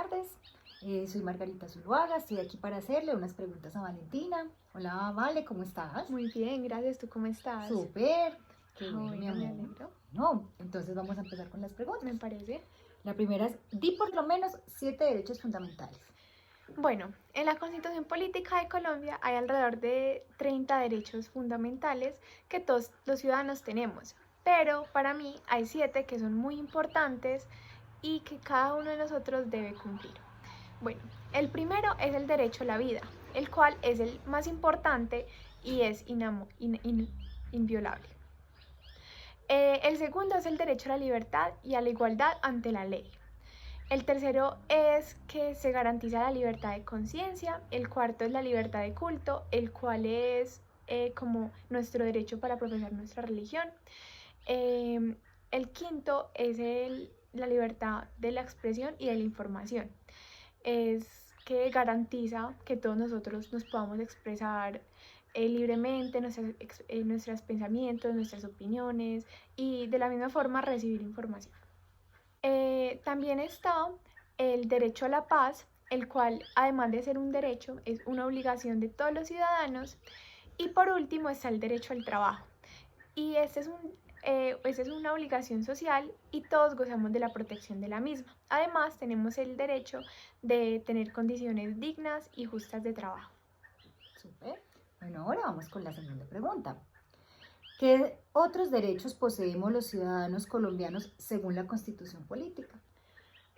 tardes. Soy Margarita Zuluaga, estoy aquí para hacerle unas preguntas a Valentina. Hola, Vale, ¿cómo estás? Muy bien, gracias. ¿Tú cómo estás? Súper, qué bueno, mi Bueno, me amor. alegro. No, entonces vamos a empezar con las Me preguntas. parece. La primera es, di por lo menos 7 derechos fundamentales. Bueno, en la Constitución Política de Colombia hay alrededor de 30 derechos fundamentales que todos los ciudadanos tenemos, pero para mí hay 7 que son muy importantes y que cada uno de nosotros debe cumplir. Bueno, el primero es el derecho a la vida, el cual es el más importante y es inviolable. El segundo es el derecho a la libertad y a la igualdad ante la ley. El tercero es que se garantiza la libertad de conciencia. El cuarto es la libertad de culto, el cual es como nuestro derecho para profesar nuestra religión. El quinto es la libertad de la expresión y de la información. Es que garantiza que todos nosotros nos podamos expresar libremente nuestros pensamientos, nuestras opiniones y de la misma forma recibir información. También está el derecho a la paz, el cual además de ser un derecho es una obligación de todos los ciudadanos. Y por último está el derecho al trabajo. Y esta es una obligación social y todos gozamos de la protección de la misma. Además tenemos el derecho de tener condiciones dignas y justas de trabajo. Súper. Bueno, ahora vamos con la segunda pregunta. ¿Qué otros derechos poseemos los ciudadanos colombianos según la Constitución Política?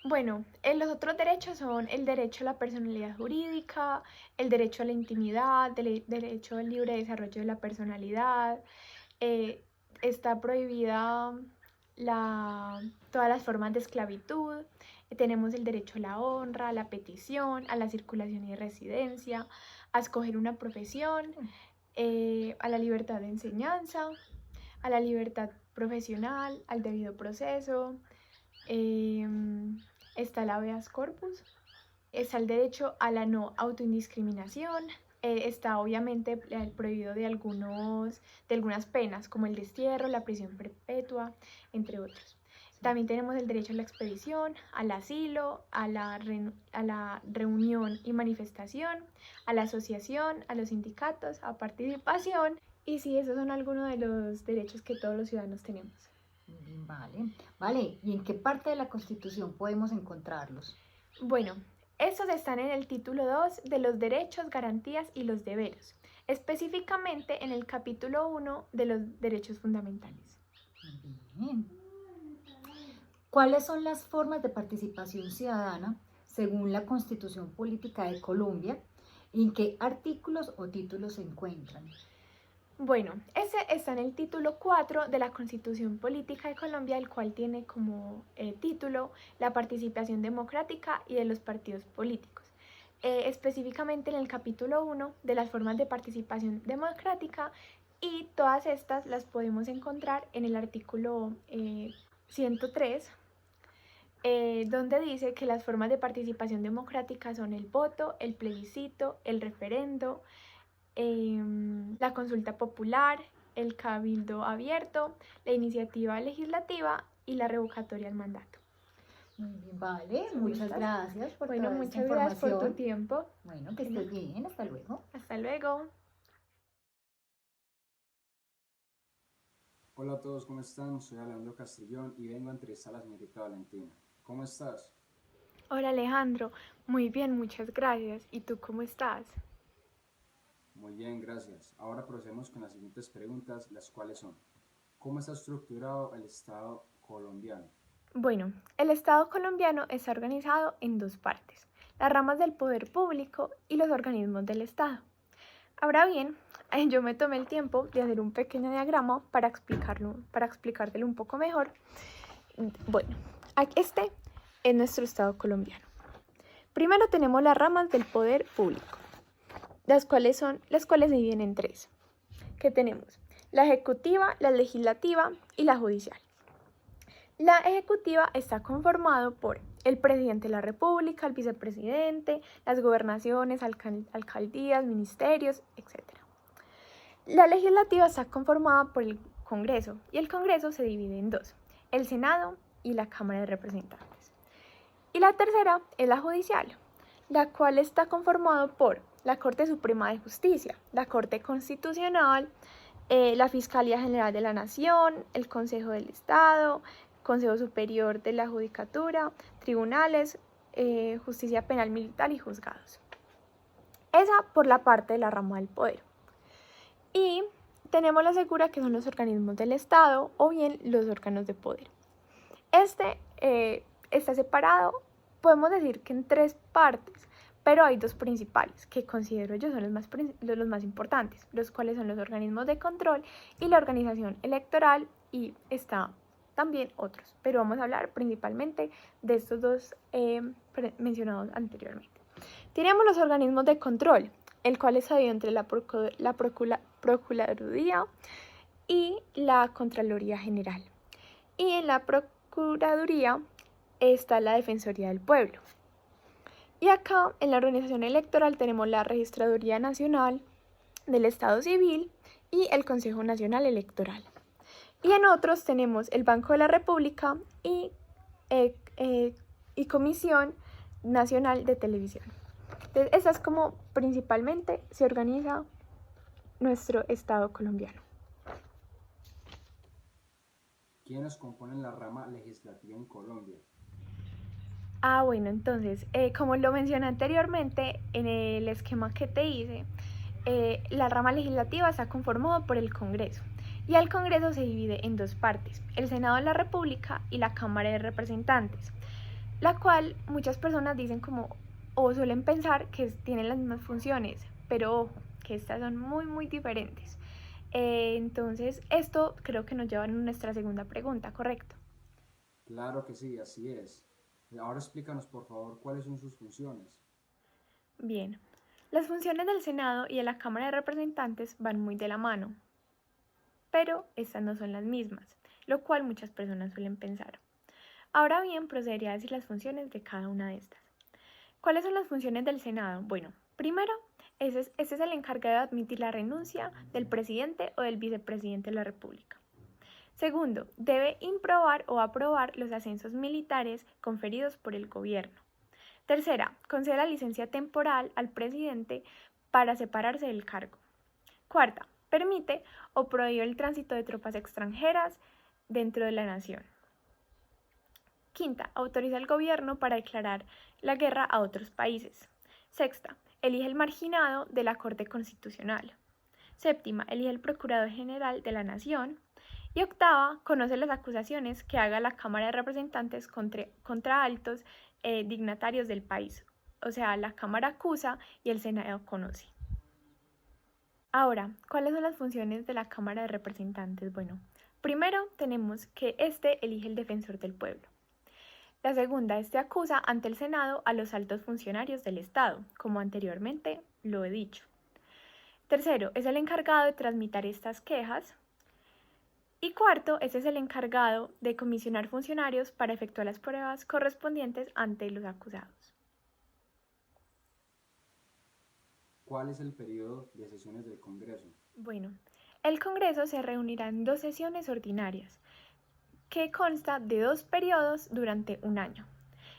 Bueno, los otros derechos son el derecho a la personalidad jurídica, el derecho a la intimidad, el derecho al libre desarrollo de la personalidad. Está prohibida todas las formas de esclavitud. Tenemos el derecho a la honra, a la petición, a la circulación y residencia, a escoger una profesión, a la libertad de enseñanza, a la libertad profesional, al debido proceso. Está el habeas corpus, está el derecho a la no autoindiscriminación, está obviamente el prohibido de algunas penas como el destierro, la prisión perpetua, entre otros. También tenemos el derecho a la expedición, al asilo, a la reunión y manifestación, a la asociación, a los sindicatos, a participación. Y sí, esos son algunos de los derechos que todos los ciudadanos tenemos. Vale, ¿y en qué parte de la Constitución podemos encontrarlos? Bueno, estos están en el título 2 de los derechos, garantías y los deberes, específicamente en el capítulo 1 de los derechos fundamentales. Bien. ¿Cuáles son las formas de participación ciudadana según la Constitución Política de Colombia? ¿En qué artículos o títulos se encuentran? Bueno, ese está en el título 4 de la Constitución Política de Colombia, el cual tiene como título la participación democrática y de los partidos políticos. Específicamente en el capítulo 1 de las formas de participación democrática, y todas estas las podemos encontrar en el artículo 103, donde dice que las formas de participación democrática son el voto, el plebiscito, el referendo, la consulta popular, el cabildo abierto, la iniciativa legislativa y la revocatoria al mandato. Vale, muchas gracias por Bueno, toda esta muchas gracias por tu información. tiempo. Bueno, que estés bien, hasta luego. Hasta luego. Hola a todos, ¿cómo están? Soy Alejandro Castellón y vengo a entrevistar a la señorita Valentina. ¿Cómo estás? Hola Alejandro, muy bien, muchas gracias. ¿Y tú cómo estás? Muy bien, gracias. Ahora procedemos con las siguientes preguntas, las cuales son: ¿cómo está estructurado el Estado colombiano? Bueno, el Estado colombiano está organizado en dos partes: las ramas del poder público y los organismos del Estado. Ahora bien, yo me tomé el tiempo de hacer un pequeño diagrama para explicártelo un poco mejor. Bueno, este es nuestro Estado colombiano. Primero tenemos las ramas del poder público, las cuales se dividen en tres, que tenemos la ejecutiva, la legislativa y la judicial. La ejecutiva está conformado por el presidente de la República, el vicepresidente, las gobernaciones, alcaldías, ministerios, etc. La legislativa está conformada por el Congreso, y el Congreso se divide en dos: el Senado y la Cámara de Representantes. Y la tercera es la judicial, la cual está conformada por la Corte Suprema de Justicia, la Corte Constitucional, la Fiscalía General de la Nación, el Consejo del Estado, Consejo Superior de la Judicatura, tribunales, justicia penal militar y juzgados. Esa por la parte de la rama del poder. Y tenemos la segura, que son los organismos del Estado o bien los órganos de poder. Este está separado, podemos decir que en tres partes, pero hay dos principales que considero yo son los más importantes, los cuales son los organismos de control y la organización electoral, y está también otros, pero vamos a hablar principalmente de estos dos mencionados anteriormente. Tenemos los organismos de control, el cual es dividido entre la Procuraduría y la Contraloría General. Y en la Procuraduría está la Defensoría del Pueblo. Y acá en la organización electoral tenemos la Registraduría Nacional del Estado Civil y el Consejo Nacional Electoral. Y en otros tenemos el Banco de la República y Comisión Nacional de Televisión. Entonces, esa es como principalmente se organiza nuestro Estado colombiano. ¿Quiénes componen la rama legislativa en Colombia? Bueno, entonces, como lo mencioné anteriormente en el esquema que te hice, la rama legislativa está conformada por el Congreso. Y el Congreso se divide en dos partes, el Senado de la República y la Cámara de Representantes, la cual muchas personas dicen como, o suelen pensar que tienen las mismas funciones, pero ojo, que estas son muy diferentes. Entonces, esto creo que nos lleva a nuestra segunda pregunta, ¿correcto? Claro que sí, así es. Ahora explícanos, por favor, cuáles son sus funciones. Bien, las funciones del Senado y de la Cámara de Representantes van muy de la mano, pero estas no son las mismas, lo cual muchas personas suelen pensar. Ahora bien, procedería a decir las funciones de cada una de estas. ¿Cuáles son las funciones del Senado? Bueno, primero, este es el encargado de admitir la renuncia del presidente o del vicepresidente de la República. Segundo, debe improbar o aprobar los ascensos militares conferidos por el gobierno. Tercera, concede la licencia temporal al presidente para separarse del cargo. Cuarta, permite o prohíbe el tránsito de tropas extranjeras dentro de la nación. Quinta, autoriza al gobierno para declarar la guerra a otros países. Sexta, elige el marginado de la Corte Constitucional. Séptima, elige el Procurador General de la Nación. Y octava, conoce las acusaciones que haga la Cámara de Representantes contra altos dignatarios del país. O sea, la Cámara acusa y el Senado conoce. Ahora, ¿cuáles son las funciones de la Cámara de Representantes? Bueno, primero tenemos que elige el defensor del pueblo. La segunda, acusa ante el Senado a los altos funcionarios del Estado, como anteriormente lo he dicho. Tercero, es el encargado de transmitir estas quejas. Y cuarto, es el encargado de comisionar funcionarios para efectuar las pruebas correspondientes ante los acusados. ¿Cuál es el periodo de sesiones del Congreso? Bueno, el Congreso se reunirá en 2 sesiones ordinarias, que consta de 2 periodos durante un año.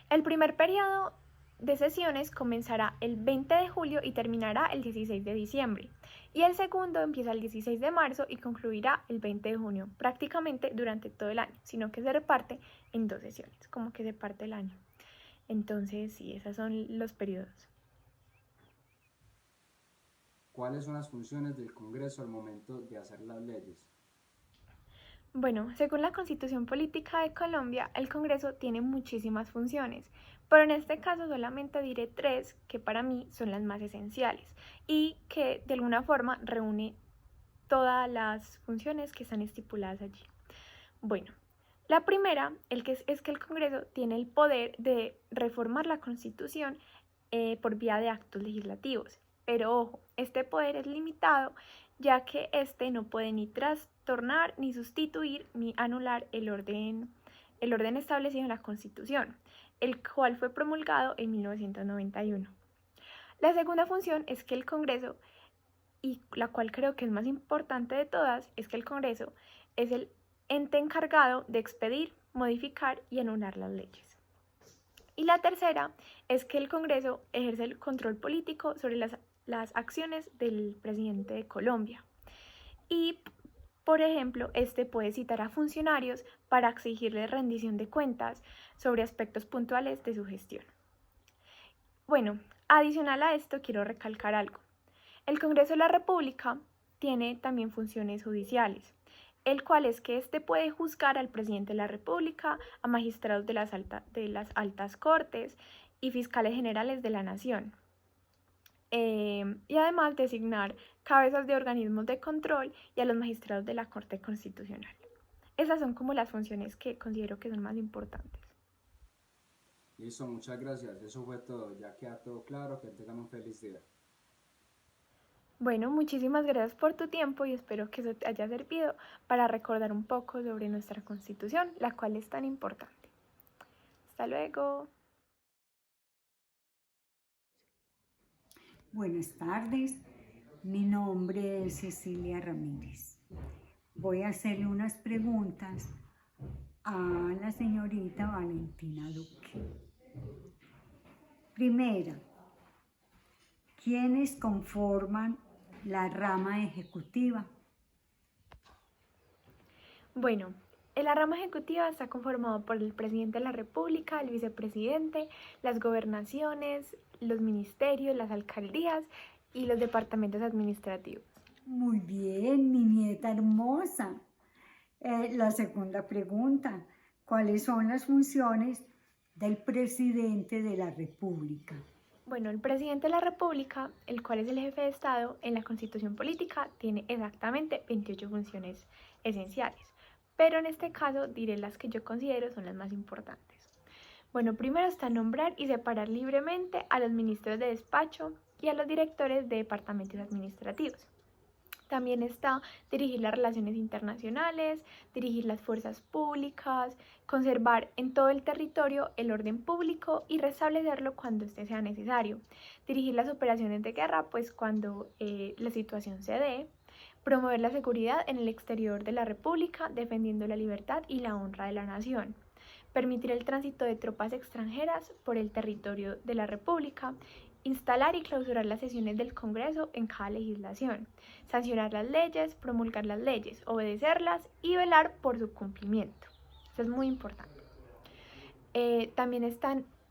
El primer periodo de sesiones comenzará el 20 de julio y terminará el 16 de diciembre. Y el segundo empieza el 16 de marzo y concluirá el 20 de junio, prácticamente durante todo el año, sino que se reparte en 2 sesiones, como que se parte el año. Entonces, sí, esos son los periodos. ¿Cuáles son las funciones del Congreso al momento de hacer las leyes? Bueno, según la Constitución Política de Colombia, el Congreso tiene muchísimas funciones, pero en este caso solamente diré 3 que para mí son las más esenciales y que de alguna forma reúne todas las funciones que están estipuladas allí. Bueno, la primera es que el Congreso tiene el poder de reformar la Constitución por vía de actos legislativos, pero ojo, este poder es limitado ya que este no puede ni trastornar, ni sustituir, ni anular el orden establecido en la Constitución, el cual fue promulgado en 1991. La segunda función es que el Congreso, y la cual creo que es más importante de todas, es que el Congreso es el ente encargado de expedir, modificar y anular las leyes. Y la tercera es que el Congreso ejerce el control político sobre las acciones del presidente de Colombia. Y, por ejemplo, este puede citar a funcionarios para exigirle rendición de cuentas sobre aspectos puntuales de su gestión. Bueno, adicional a esto quiero recalcar algo. El Congreso de la República tiene también funciones judiciales, el cual es que éste puede juzgar al presidente de la República, a magistrados de las altas cortes y fiscales generales de la nación. Y además designar cabezas de organismos de control y a los magistrados de la Corte Constitucional. Esas son como las funciones que considero que son más importantes. Listo, muchas gracias. Eso fue todo. Ya queda todo claro. Que tengan un feliz día. Bueno, muchísimas gracias por tu tiempo y espero que eso te haya servido para recordar un poco sobre nuestra Constitución, la cual es tan importante. Hasta luego. Buenas tardes, mi nombre es Cecilia Ramírez. Voy a hacerle unas preguntas a la señorita Valentina Duque. Primera, ¿quiénes conforman la rama ejecutiva? Bueno, la rama ejecutiva está conformada por el presidente de la República, el vicepresidente, las gobernaciones, los ministerios, las alcaldías y los departamentos administrativos. Muy bien, mi nieta hermosa. La segunda pregunta, ¿cuáles son las funciones del presidente de la República? Bueno, el presidente de la República, el cual es el jefe de Estado en la Constitución Política, tiene exactamente 28 funciones esenciales. Pero en este caso diré las que yo considero son las más importantes. Bueno, primero está nombrar y separar libremente a los ministros de despacho y a los directores de departamentos administrativos. También está dirigir las relaciones internacionales, dirigir las fuerzas públicas, conservar en todo el territorio el orden público y restablecerlo cuando este sea necesario. Dirigir las operaciones de guerra, pues cuando la situación se dé. Promover la seguridad en el exterior de la República, defendiendo la libertad y la honra de la nación. Permitir el tránsito de tropas extranjeras por el territorio de la República. Instalar y clausurar las sesiones del Congreso en cada legislación. Sancionar las leyes, promulgar las leyes, obedecerlas y velar por su cumplimiento. Eso es muy importante. También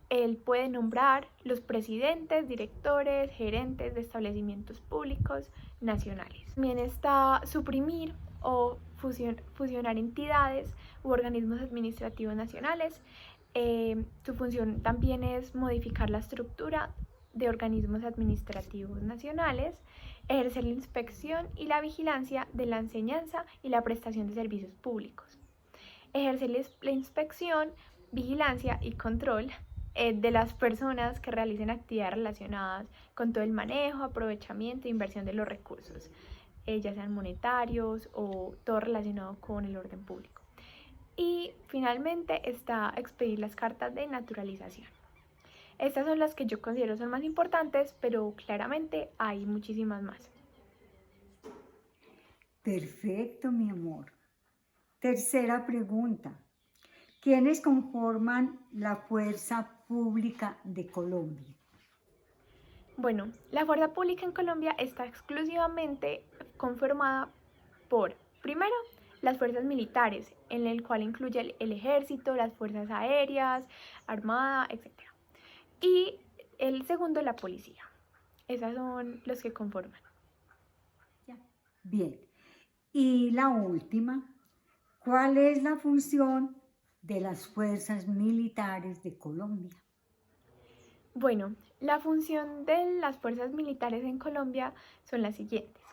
él puede nombrar los presidentes, directores, gerentes de establecimientos públicos nacionales. También está suprimir o fusionar entidades u organismos administrativos nacionales. Su función también es modificar la estructura de organismos administrativos nacionales, ejercer la inspección y la vigilancia de la enseñanza y la prestación de servicios públicos. Ejercer la inspección, vigilancia y control de las personas que realicen actividades relacionadas con todo el manejo, aprovechamiento e inversión de los recursos, ya sean monetarios o todo relacionado con el orden público. Y finalmente está expedir las cartas de naturalización. Estas son las que yo considero son más importantes, pero claramente hay muchísimas más. Perfecto, mi amor. Tercera pregunta. ¿Quiénes conforman la Fuerza Pública de Colombia? Bueno, la fuerza pública en Colombia está exclusivamente conformada por, primero, las fuerzas militares, en el cual incluye el ejército, las fuerzas aéreas, armada, etc. Y el segundo, la policía. Esas son los que conforman. Bien. Y la última, ¿cuál es la función de las fuerzas militares de Colombia? Bueno, la función de las fuerzas militares en Colombia son las siguientes.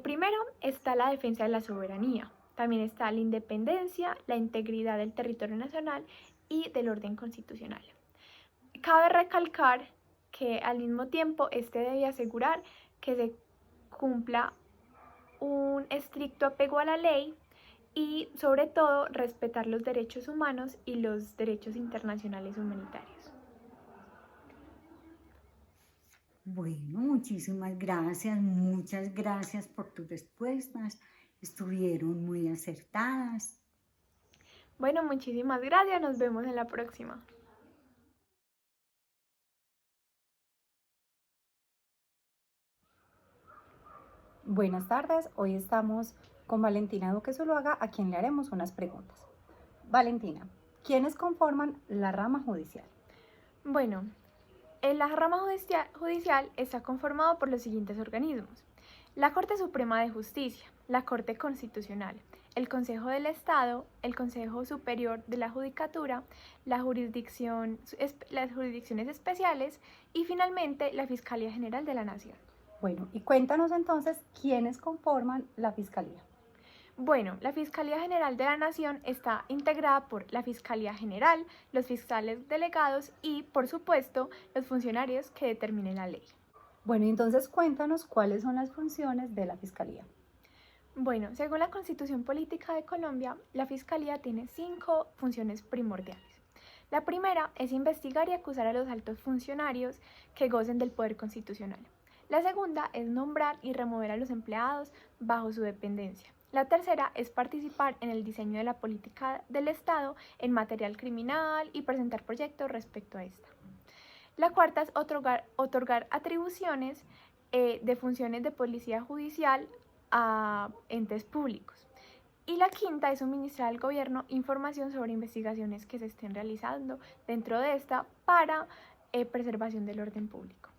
Primero está la defensa de la soberanía. También está la independencia, la integridad del territorio nacional y del orden constitucional. Cabe recalcar que al mismo tiempo este debe asegurar que se cumpla un estricto apego a la ley y sobre todo respetar los derechos humanos y los derechos internacionales humanitarios. Bueno, muchísimas gracias, muchas gracias por tus respuestas, estuvieron muy acertadas. Bueno, muchísimas gracias, nos vemos en la próxima. Buenas tardes, hoy estamos con Valentina Duque Zuluaga, a quien le haremos unas preguntas. Valentina, ¿quiénes conforman la rama judicial? Bueno, la rama judicial está conformado por los siguientes organismos: la Corte Suprema de Justicia, la Corte Constitucional, el Consejo del Estado, el Consejo Superior de la Judicatura, las jurisdicciones especiales y finalmente la Fiscalía General de la Nación. Bueno, y cuéntanos entonces quiénes conforman la Fiscalía. Bueno, la Fiscalía General de la Nación está integrada por la Fiscalía General, los fiscales delegados y, por supuesto, los funcionarios que determinen la ley. Bueno, entonces cuéntanos cuáles son las funciones de la Fiscalía. Bueno, según la Constitución Política de Colombia, la Fiscalía tiene 5 funciones primordiales. La primera es investigar y acusar a los altos funcionarios que gocen del poder constitucional. La segunda es nombrar y remover a los empleados bajo su dependencia. La tercera es participar en el diseño de la política del Estado en material criminal y presentar proyectos respecto a esta. La cuarta es otorgar atribuciones de funciones de policía judicial a entes públicos. Y la quinta es suministrar al gobierno información sobre investigaciones que se estén realizando dentro de esta para preservación del orden público.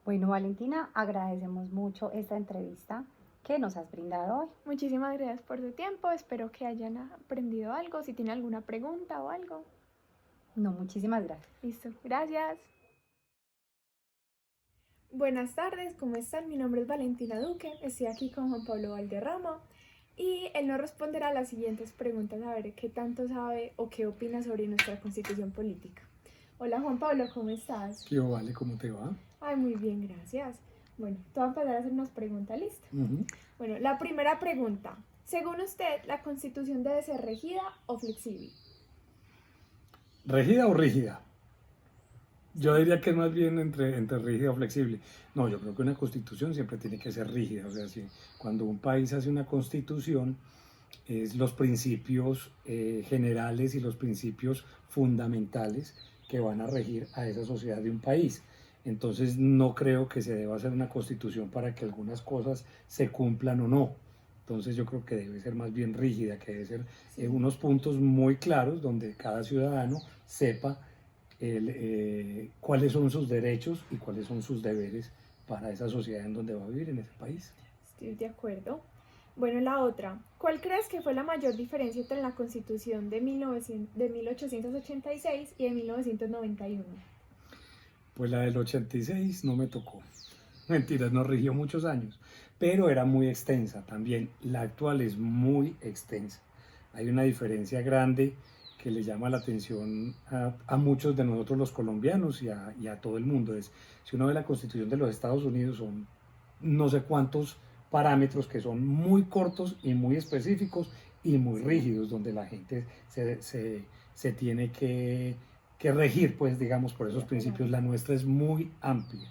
Bueno, Valentina, agradecemos mucho esta entrevista que nos has brindado hoy. Muchísimas gracias por su tiempo, espero que hayan aprendido algo, si tienen alguna pregunta o algo. No, muchísimas gracias. Listo, gracias. Buenas tardes, ¿cómo están? Mi nombre es Valentina Duque, estoy aquí con Juan Pablo Valderrama y él nos responderá a las siguientes preguntas, a ver qué tanto sabe o qué opina sobre nuestra constitución política. Hola Juan Pablo, ¿cómo estás? ¿Qué vale? ¿Cómo te va? Ay, muy bien, gracias. Bueno, te voy a empezar a hacer unas preguntas, ¿lista? Bueno, la primera pregunta. Según usted, ¿la constitución debe ser rígida o flexible? ¿Rígida o rígida? Yo diría que es más bien entre rígida o flexible. No, yo creo que una constitución siempre tiene que ser rígida. O sea, si cuando un país hace una constitución, es los principios generales y los principios fundamentales que van a regir a esa sociedad de un país. Entonces no creo que se deba hacer una constitución para que algunas cosas se cumplan o no. Entonces yo creo que debe ser más bien rígida, que debe ser unos puntos muy claros donde cada ciudadano sepa cuáles son sus derechos y cuáles son sus deberes para esa sociedad en donde va a vivir en ese país. Estoy de acuerdo. Bueno, la otra. ¿Cuál crees que fue la mayor diferencia entre la Constitución de 1886 y de 1991? Pues la del 86 no me tocó. Mentiras, nos rigió muchos años, pero era muy extensa también. La actual es muy extensa. Hay una diferencia grande que le llama la atención a muchos de nosotros los colombianos y a todo el mundo. Si uno ve la Constitución de los Estados Unidos, son no sé cuántos parámetros que son muy cortos y muy específicos y muy rígidos, donde la gente se tiene que regir, pues digamos, por esos principios. La nuestra es muy amplia,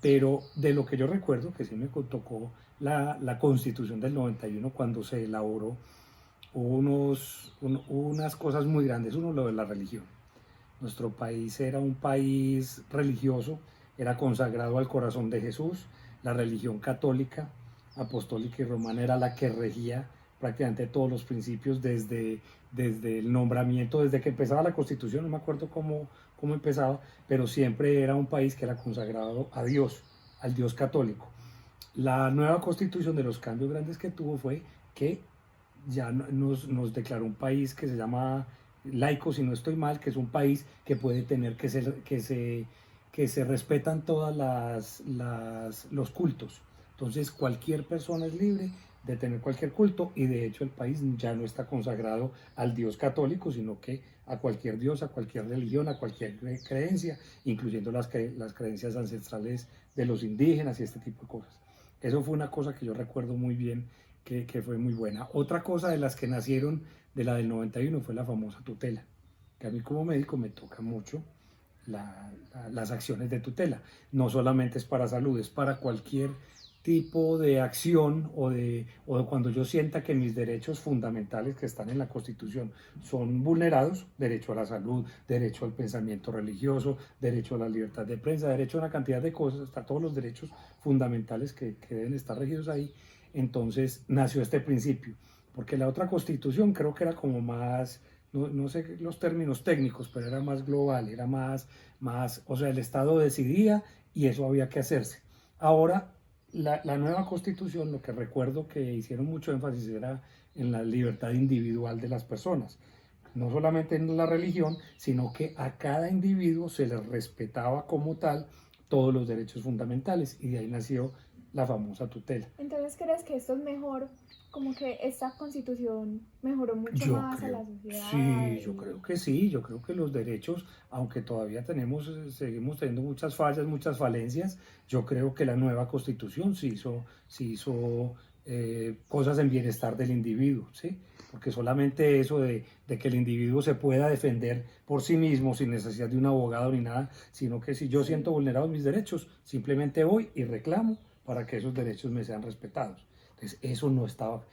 pero de lo que yo recuerdo, que sí me tocó la Constitución del 91 cuando se elaboró, hubo unas cosas muy grandes. Uno, lo de la religión. Nuestro país era un país religioso, era consagrado al corazón de Jesús. La religión católica, apostólica y romana era la que regía prácticamente todos los principios desde el nombramiento, desde que empezaba la Constitución. No me acuerdo cómo empezaba, pero siempre era un país que era consagrado a Dios, al Dios católico. La nueva Constitución, de los cambios grandes que tuvo, fue que ya nos declaró un país que se llama laico, si no estoy mal, que es un país que puede tener, que se respetan todas los cultos. Entonces cualquier persona es libre de tener cualquier culto, y de hecho el país ya no está consagrado al Dios católico, sino que a cualquier Dios, a cualquier religión, a cualquier creencia, incluyendo las creencias ancestrales de los indígenas y este tipo de cosas. Eso fue una cosa que yo recuerdo muy bien, que fue muy buena. Otra cosa de las que nacieron de la del 91 fue la famosa tutela, que a mí como médico me toca mucho las acciones de tutela. No solamente es para salud, es para cualquier tipo de acción o cuando yo sienta que mis derechos fundamentales que están en la Constitución son vulnerados, derecho a la salud, derecho al pensamiento religioso, derecho a la libertad de prensa, derecho a una cantidad de cosas, hasta todos los derechos fundamentales que deben estar regidos ahí, entonces nació este principio. Porque la otra Constitución creo que era como más, no sé los términos técnicos, pero era más global, era más, o sea, el Estado decidía y eso había que hacerse. Ahora, la nueva Constitución, lo que recuerdo que hicieron mucho énfasis era en la libertad individual de las personas. No solamente en la religión, sino que a cada individuo se le respetaba como tal todos los derechos fundamentales y de ahí nació la famosa tutela. Entonces, ¿crees que esto es mejor? Como que esta constitución mejoró mucho Yo más a creo, la sociedad. sí, yo creo que sí, yo creo que los derechos, aunque todavía seguimos teniendo muchas fallas, muchas falencias, yo creo que la nueva Constitución sí hizo cosas en bienestar del individuo, ¿sí? Porque solamente eso de que el individuo se pueda defender por sí mismo sin necesidad de un abogado ni nada, sino que si yo siento vulnerados mis derechos, simplemente voy y reclamo para que esos derechos me sean respetados. Entonces, eso no estaba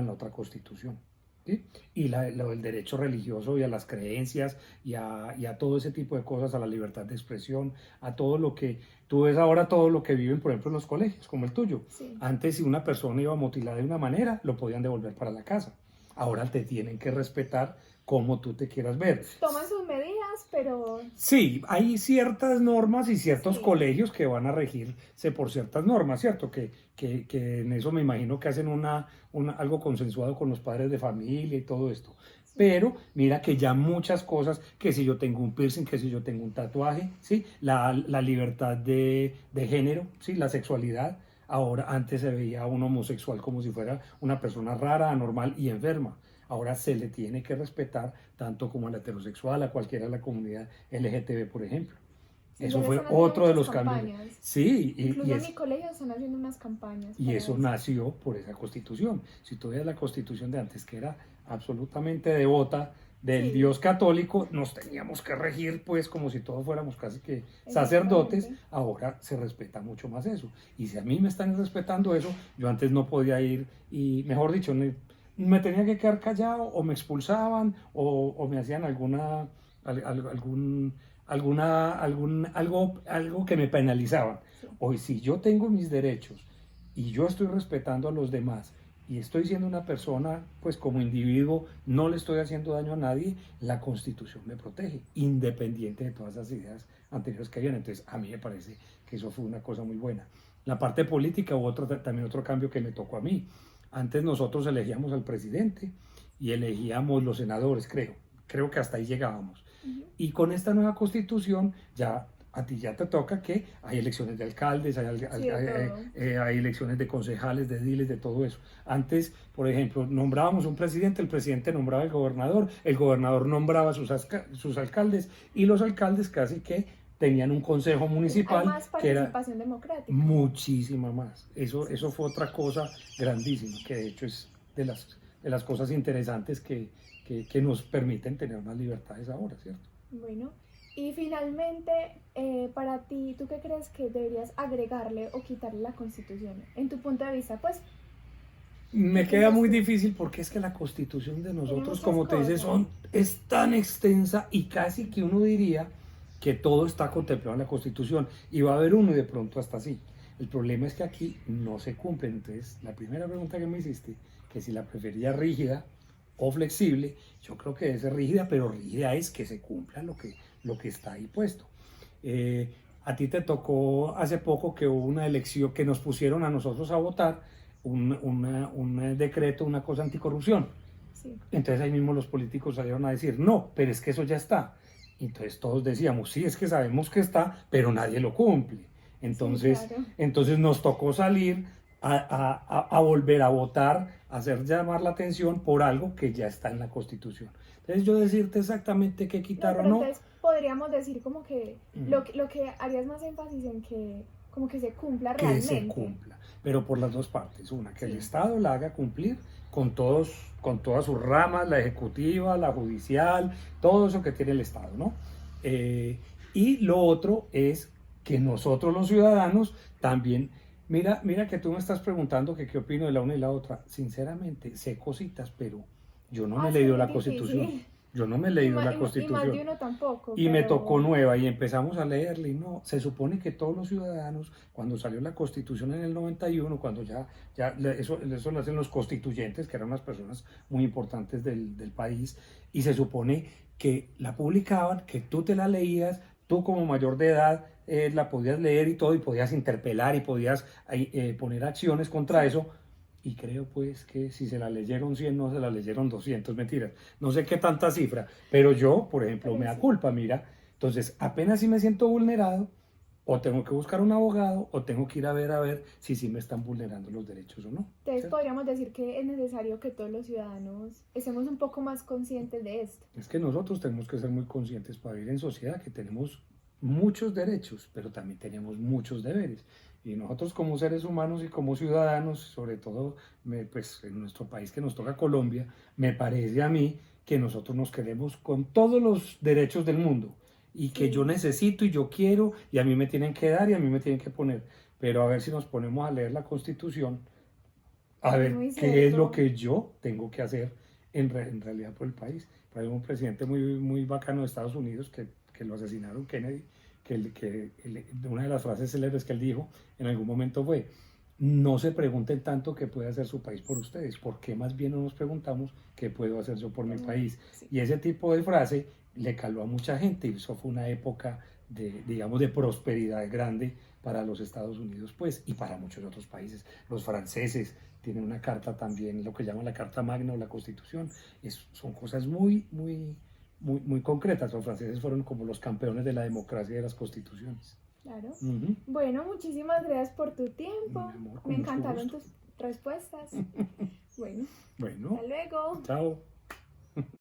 en la otra Constitución, ¿sí? Y el derecho religioso y a las creencias y a todo ese tipo de cosas, a la libertad de expresión, a todo lo que, tú ves ahora todo lo que viven, por ejemplo, en los colegios, como el tuyo. Sí. Antes, si una persona iba mutilada de una manera, lo podían devolver para la casa. Ahora te tienen que respetar como tú te quieras ver. Toman sus medidas, pero Sí, hay ciertas normas y ciertos Sí. colegios que van a regirse por ciertas normas, ¿cierto? Que en eso me imagino que hacen algo consensuado con los padres de familia y todo esto. Pero mira que ya muchas cosas, que si yo tengo un piercing, que si yo tengo un tatuaje, ¿sí? La libertad de género, ¿sí? La sexualidad. Ahora, antes se veía a un homosexual como si fuera una persona rara, anormal y enferma. Ahora se le tiene que respetar tanto como al heterosexual, a cualquiera de la comunidad LGTB, por ejemplo. sí, Eso ya fue están haciendo otro de los muchas cambios. campañas. Sí, Incluso en mi colegio están haciendo unas campañas. y para eso nació por esa Constitución. Si tú ves la Constitución de antes, que era absolutamente devota del Sí. Dios católico, nos teníamos que regir pues como si todos fuéramos casi que sacerdotes. Exactamente. Ahora se respeta mucho más eso. Y si a mí me están respetando eso, yo antes no podía ir y, mejor dicho, me tenía que quedar callado o me expulsaban o me hacían algo que me penalizaban. Sí. Hoy, si yo tengo mis derechos y yo estoy respetando a los demás y estoy siendo una persona, pues como individuo, no le estoy haciendo daño a nadie, la Constitución me protege, independiente de todas esas ideas anteriores que habían. Entonces, a mí me parece que eso fue una cosa muy buena. La parte política hubo también otro cambio que me tocó a mí. Antes nosotros elegíamos al presidente y elegíamos los senadores, creo que hasta ahí llegábamos. Ujú. Y con esta nueva Constitución ya a ti ya te toca que hay elecciones de alcaldes, hay elecciones de concejales, de ediles, de todo eso. Antes, por ejemplo, nombrábamos un presidente, el presidente nombraba el gobernador nombraba sus alcaldes y los alcaldes casi que tenían un consejo municipal Hay más que era participación democrática. muchísima más. Eso fue otra cosa grandísima, que de hecho es de las cosas interesantes que nos permiten tener más libertades ahora, ¿cierto? Bueno, y finalmente, para ti, ¿tú qué crees que deberías agregarle o quitarle a la Constitución? En tu punto de vista, pues, Me queda muy difícil porque es que la Constitución de nosotros, muchas como te dices, cosas. es tan extensa y casi que uno diría que todo está contemplado en la Constitución y va a haber uno y de pronto hasta así. El problema es que aquí no se cumple. Entonces, la primera pregunta que me hiciste, que si la prefería rígida o flexible, yo creo que debe ser rígida, pero rígida es que se cumpla lo que está ahí puesto. A ti te tocó hace poco que hubo una elección que nos pusieron a nosotros a votar un decreto, una cosa anticorrupción. Sí. Entonces ahí mismo los políticos salieron a decir, no, pero es que eso ya está. Entonces todos decíamos, sí, es que sabemos que está, pero nadie lo cumple. Entonces, Sí, claro. entonces nos tocó salir a volver a votar, a hacer llamar la atención por algo que ya está en la Constitución. Entonces yo decirte exactamente qué quitar No, o pero no, entonces podríamos decir como que Ujú. lo que harías más énfasis en que como que se cumpla que realmente. se cumpla, pero por las dos partes. Una, que el Sí. Estado la haga cumplir con todas sus ramas, la ejecutiva, la judicial, todo eso que tiene el Estado, ¿no? Y lo otro es que nosotros los ciudadanos también Mira que tú me estás preguntando que qué opino de la una y la otra. Sinceramente, sé cositas, pero yo no me he sí, leído la muy Constitución. difícil. Yo no me he Y leído ma- la y más de Constitución. uno tampoco, Y me pero tocó nueva y empezamos a leerla y no, se supone que todos los ciudadanos, cuando salió la Constitución en el 91, cuando eso lo hacen los constituyentes, que eran unas personas muy importantes del país, y se supone que la publicaban, que tú te la leías, tú como mayor de edad la podías leer y todo, y podías interpelar y podías poner acciones contra eso. Y creo pues que si se la leyeron 100, no se la leyeron 200, mentiras. No sé qué tanta cifra, pero yo, por ejemplo, pero me da sí. culpa, mira. Entonces, apenas si me siento vulnerado, o tengo que buscar un abogado, o tengo que ir a ver si sí me están vulnerando los derechos o no. Entonces ¿Cierto? podríamos decir que es necesario que todos los ciudadanos estemos un poco más conscientes de esto. Es que nosotros tenemos que ser muy conscientes para vivir en sociedad, que tenemos muchos derechos, pero también tenemos muchos deberes. Y nosotros como seres humanos y como ciudadanos, sobre todo pues, en nuestro país que nos toca Colombia, me parece a mí que nosotros nos queremos con todos los derechos del mundo y que yo Sí. necesito y yo quiero y a mí me tienen que dar y a mí me tienen que poner. Pero a ver si nos ponemos a leer la Constitución, a ver Muy qué es lo cierto. que yo tengo que hacer en realidad por el país. Hay un presidente muy bacano de Estados Unidos que lo asesinaron, Kennedy, una de las frases célebres que él dijo en algún momento fue: no se pregunten tanto qué puede hacer su país por ustedes, porque más bien no nos preguntamos qué puedo hacer yo por mi país. Sí. Y ese tipo de frase le caló a mucha gente y eso fue una época digamos, de prosperidad grande para los Estados Unidos, pues, y para muchos otros países. Los franceses tienen una carta también, lo que llaman la Carta Magna o la Constitución. Son cosas muy concretas. Los franceses fueron como los campeones de la democracia y de las constituciones. Claro. Ujú. Bueno, muchísimas gracias por tu tiempo. Mi amor, con Me mucho encantaron gusto. tus respuestas. Bueno, Bueno, hasta luego. chao.